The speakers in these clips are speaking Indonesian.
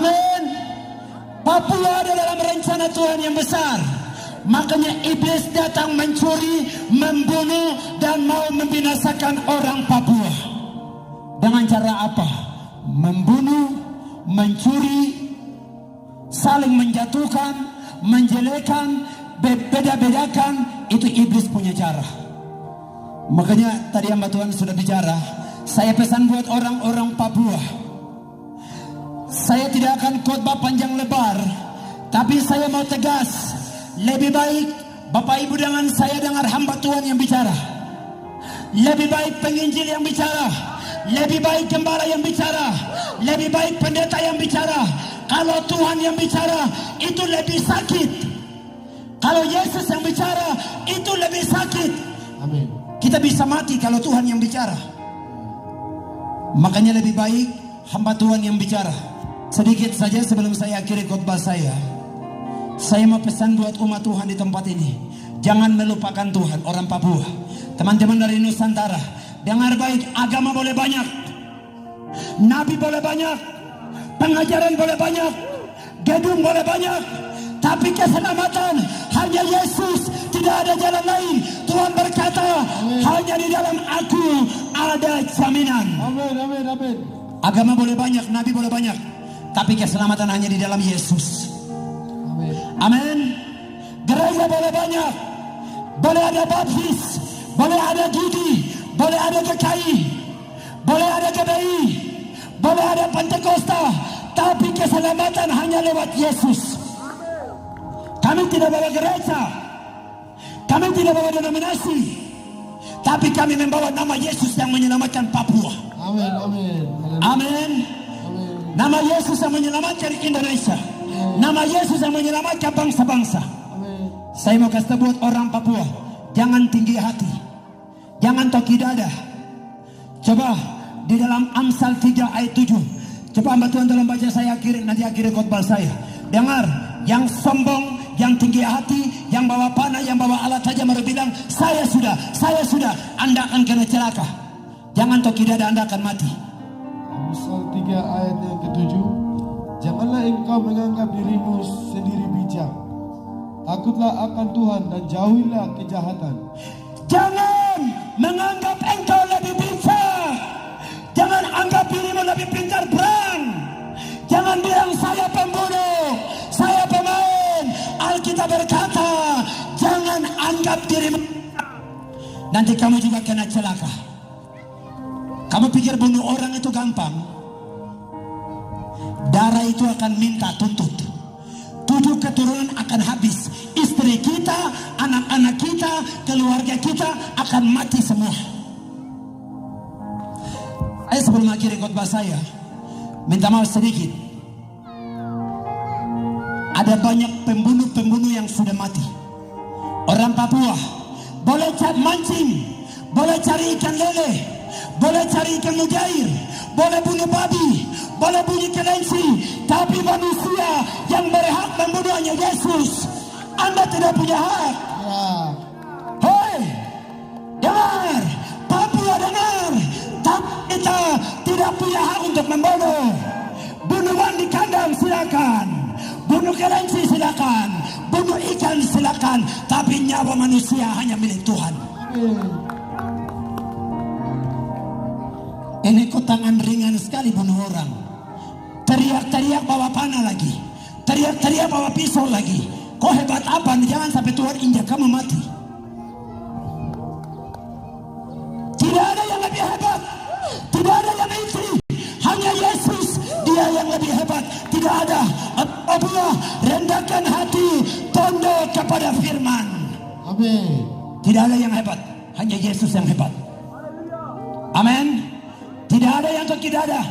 Amin. Papua ada dalam rencana Tuhan yang besar. Makanya iblis datang mencuri, membunuh, dan mau membinasakan orang Papua. Dengan cara apa? Membunuh, mencuri, saling menjatuhkan, menjelekan, beda-bedakan. Itu iblis punya cara. Makanya tadi hamba Tuhan sudah bicara. Saya pesan buat orang-orang Papua. Saya tidak akan khotbah panjang lebar, tapi saya mau tegas. Lebih baik Bapak Ibu dengan saya dengar hamba Tuhan yang bicara. Lebih baik penginjil yang bicara. Lebih baik gembala yang bicara. Lebih baik pendeta yang bicara. Kalau Tuhan yang bicara itu lebih sakit. Kalau Yesus yang bicara itu lebih sakit. Amin. Kita bisa mati kalau Tuhan yang bicara. Makanya lebih baik hamba Tuhan yang bicara. Sedikit saja sebelum saya akhiri khotbah saya. Saya mau pesan buat umat Tuhan di tempat ini. Jangan melupakan Tuhan, orang Papua. Teman-teman dari Nusantara, dengar baik, agama boleh banyak. Nabi boleh banyak. Pengajaran boleh banyak. Gedung boleh banyak. Tapi keselamatan hanya Yesus, tidak ada jalan lain. Tuhan berkata, amin. Hanya di dalam aku ada jaminan. Amin, amin, amin. Agama boleh banyak, Nabi boleh banyak, tapi keselamatan hanya di dalam Yesus. Amin. Amin. Gereja boleh banyak, boleh ada baptis, boleh ada Gidi, boleh ada GKI, boleh ada GBI, boleh ada Pentakosta, tapi keselamatan hanya lewat Yesus. Kami tidak bawa gereja, kami tidak bawa denominasi, tapi kami membawa nama Yesus yang menyelamatkan Papua. Amin, amin. Amin. Nama Yesus yang menyelamatkan Indonesia. Nama Yesus yang menyelamatkan bangsa-bangsa. Saya mau kasih buat orang Papua, jangan tinggi hati, jangan toki dada. Coba di dalam Amsal 3 ayat 7. Coba hamba Tuhan tolong baca, saya nanti akhiri khotbah saya. Dengar, yang sombong, yang tinggi hati, yang bawa panah, yang bawa alat saja baru bilang saya sudah. Anda akan kena celaka. Jangan toki dada, Anda akan mati. Amsal 3 ayat yang ke-7. Janganlah engkau menganggap dirimu sendiri bijak. Takutlah akan Tuhan dan jauhilah kejahatan. Jangan menganggap engkau lebih bijak. Jangan anggap dirimu lebih pintar perang. Jangan bilang saya pembunuh, saya pemain. Alkitab berkata, jangan anggap dirimu. Nanti kamu juga kena celaka. Kamu pikir bunuh orang itu gampang? Darah itu akan minta tuntut. 7 keturunan akan habis. Istri kita, anak-anak kita, keluarga kita akan mati semua. Sebelum akhir khotbah saya, minta maaf sedikit. Ada banyak pembunuh-pembunuh yang sudah mati. Orang Papua boleh mancing, boleh cari ikan lele, boleh cari ikan mujair, boleh bunuh babi, boleh bunyi kelenci, tapi manusia yang berhak membunuh hanya Yesus. Anda tidak punya hak. Hei, dengar, Papua dengar, tapi kita tidak punya hak untuk membunuh. Bunuhan di kandang silakan, bunuh kelenci silakan, bunuh ikan silakan, tapi nyawa manusia hanya milik Tuhan. Ini kok tangan ringan sekali bunuh orang. Teriak-teriak bawa panah lagi, teriak-teriak bawa pisau lagi. Kok hebat apa? Jangan sampai Tuhan injak kamu mati. Tidak ada yang lebih hebat, tidak ada yang isi, hanya Yesus, dia yang lebih hebat. Tidak ada. Apabila rendahkan hati, tunduk kepada firman. Amin. Tidak ada yang hebat, hanya Yesus yang hebat. Amin. Tidak ada yang tidak ada.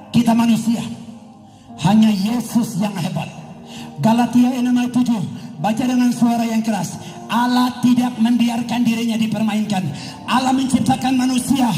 Kita manusia, hanya Yesus yang hebat. Galatia 6 ayat 7. Baca dengan suara yang keras. Allah tidak membiarkan dirinya dipermainkan. Allah menciptakan manusia.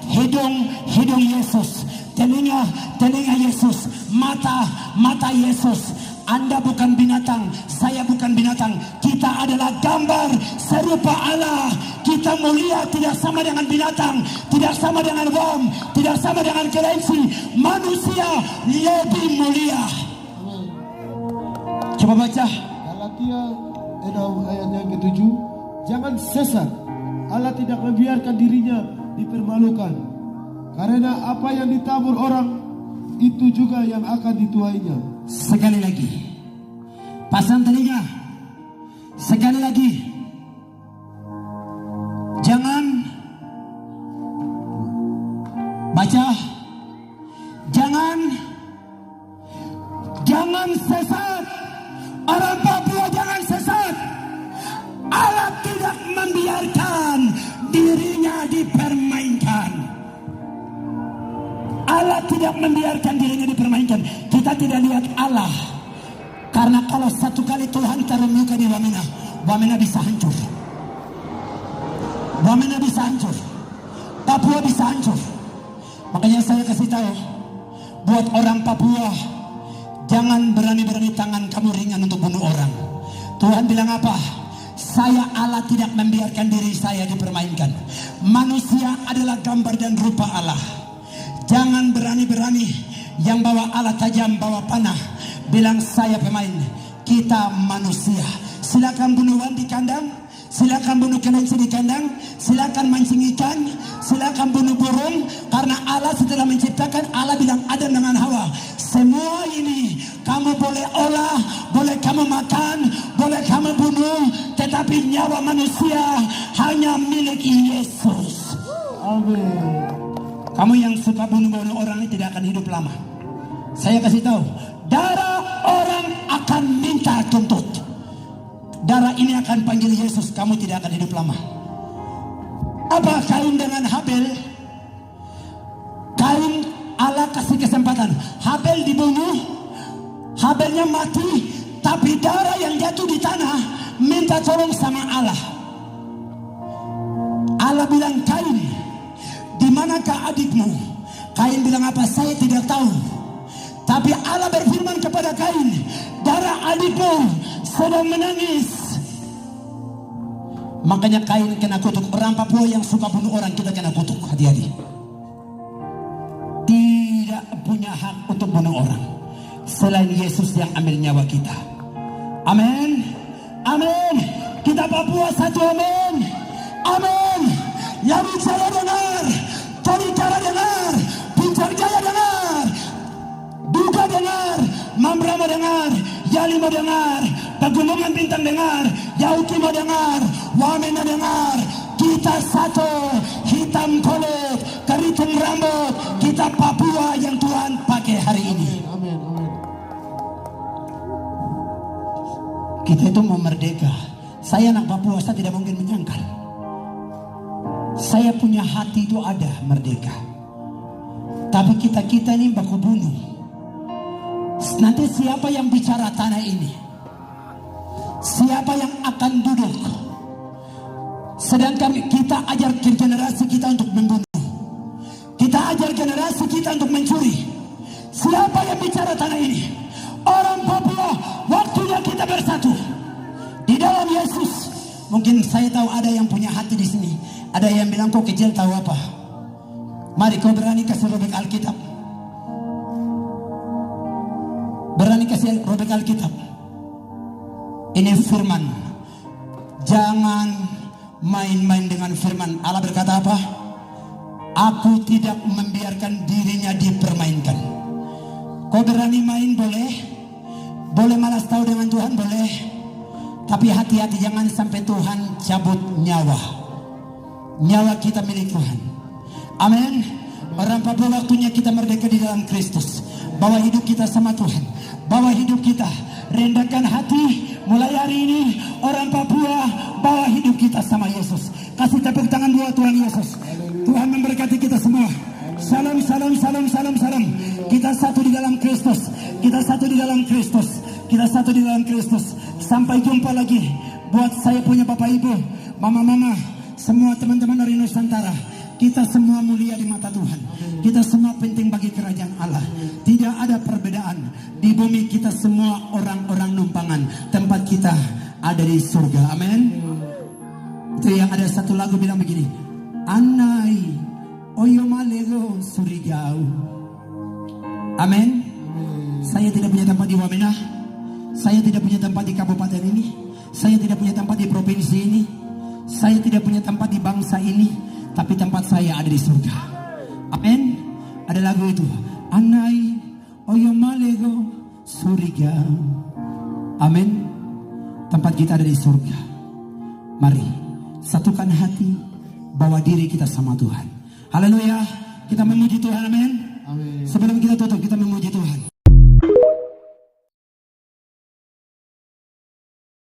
Hidung Yesus, telinga Yesus, mata Yesus. Anda bukan binatang, saya bukan binatang. Kita adalah gambar serupa Allah. Kita mulia, tidak sama dengan binatang, tidak sama dengan worm, tidak sama dengan kelenci. Manusia lebih mulia. Coba baca. Galatia 6 ayat yang ke-7. Jangan sesat. Allah tidak membiarkan dirinya dipermalukan. Karena apa yang ditabur orang, itu juga yang akan dituainya. Sekali lagi. Pasang telinga. Sekali lagi. Jangan baca. Jangan sesat. Orang Papua jangan sesat. Allah tidak membiarkan dirinya dipermainkan. Allah tidak membiarkan dirinya dipermainkan. Kita tidak lihat Allah. Karena kalau satu kali Tuhan taruh muka di Wamena bisa hancur. Wamena bisa hancur. Papua bisa hancur. Makanya saya kasih tahu buat orang Papua, jangan berani-berani tangan kamu ringan untuk bunuh orang. Tuhan bilang apa? Saya Allah tidak membiarkan diri saya dipermainkan. Manusia adalah gambar dan rupa Allah. Jangan berani-berani yang bawa alat tajam, bawa panah, bilang saya pemain. Kita manusia. Silakan bunuhan di kandang. Silakan bunuh kelinci di kandang, silakan mancing ikan, silakan bunuh burung. Karena Allah setelah menciptakan, Allah bilang Adam dengan Hawa, semua ini kamu boleh olah, boleh kamu makan, boleh kamu bunuh, tetapi nyawa manusia hanya milik Yesus. Amin. Kamu yang suka bunuh-bunuh orang ini tidak akan hidup lama. Saya kasih tahu, darah orang akan minta tuntut. Darah ini akan panggil Yesus, kamu tidak akan hidup lama. Apa Kain dengan Habel? Kain Allah kasih kesempatan. Habel dibunuh, Habelnya mati, tapi darah yang jatuh di tanah minta tolong sama Allah. Allah bilang, Kain, di manakah adikmu? Kain bilang apa? Saya tidak tahu. Tapi Allah berfirman kepada Kain, darah adikmu sedang menangis. Makanya Kain kena kutuk. Orang Papua yang suka bunuh orang, kita kena kutuk. Hati-hati. Tidak punya hak untuk bunuh orang selain Yesus yang ambil nyawa kita. Amin. Amin. Kita Papua satu, amin. Amin. Yabu saya dengar, Tolikara dengar, Puncak Jaya dengar, Duga dengar, Mambramo dengar, Yalimo dengar, Pegunungan Bintang dengar, Yaukimo dengar, Wamena dengar. Kita satu, hitam kulit, keriting rambut. Kita Papua yang Tuhan pakai hari ini. Amin, amin. Kita itu mau merdeka. Saya anak Papua, saya tidak mungkin menyangkal. Saya punya hati itu ada merdeka. Tapi kita ini baku bunuh. Nanti siapa yang bicara tanah ini? Siapa yang akan duduk? Sedangkan kita ajar generasi kita untuk membunuh. Kita ajar generasi kita untuk mencuri. Siapa yang bicara tanah ini? Orang Papua, waktunya kita bersatu di dalam Yesus. Mungkin saya tahu ada yang punya hati di sini. Ada yang bilang kok kecil, tahu apa? Mari kau berani kasih robek Alkitab. Berani kasih robek Alkitab. Ini firman. Jangan main-main dengan firman. Allah berkata apa? Aku tidak membiarkan dirinya dipermainkan. Kau berani main boleh. Boleh malas tahu dengan Tuhan boleh. Tapi hati-hati jangan sampai Tuhan cabut nyawa. Nyawa kita milik Tuhan. Amin. Orang Papua waktunya kita merdeka di dalam Kristus. Bawa hidup kita sama Tuhan. Bawa hidup kita. Rendahkan hati. Mulai hari ini orang Papua bawa hidup kita sama Yesus. Kasih tepuk tangan buat Tuhan Yesus. Tuhan memberkati kita semua. Salam, salam, salam, salam, salam. Kita satu di dalam Kristus. Kita satu di dalam Kristus. Kita satu di dalam Kristus. Sampai jumpa lagi. Buat saya punya Bapak Ibu, Mama-mama, semua teman-teman dari Nusantara. Kita semua mulia di mata Tuhan. Kita semua penting bagi kerajaan Allah. Tidak ada perbedaan. Di bumi kita semua orang-orang numpangan. Tempat kita ada di surga. Amin. Itu yang ada satu lagu bilang begini. Anai oyo malego surigau. Amin. Saya tidak punya tempat di Wamena. Saya tidak punya tempat di kabupaten ini. Saya tidak punya tempat di provinsi ini. Saya tidak punya tempat di bangsa ini. Tapi tempat saya ada di surga. Amin. Ada lagu itu. Anai oyomalego surga. Amin. Tempat kita ada di surga. Mari satukan hati, bawa diri kita sama Tuhan. Haleluya. Kita memuji Tuhan. Amin. Amin. Sebelum kita tutup, kita memuji Tuhan.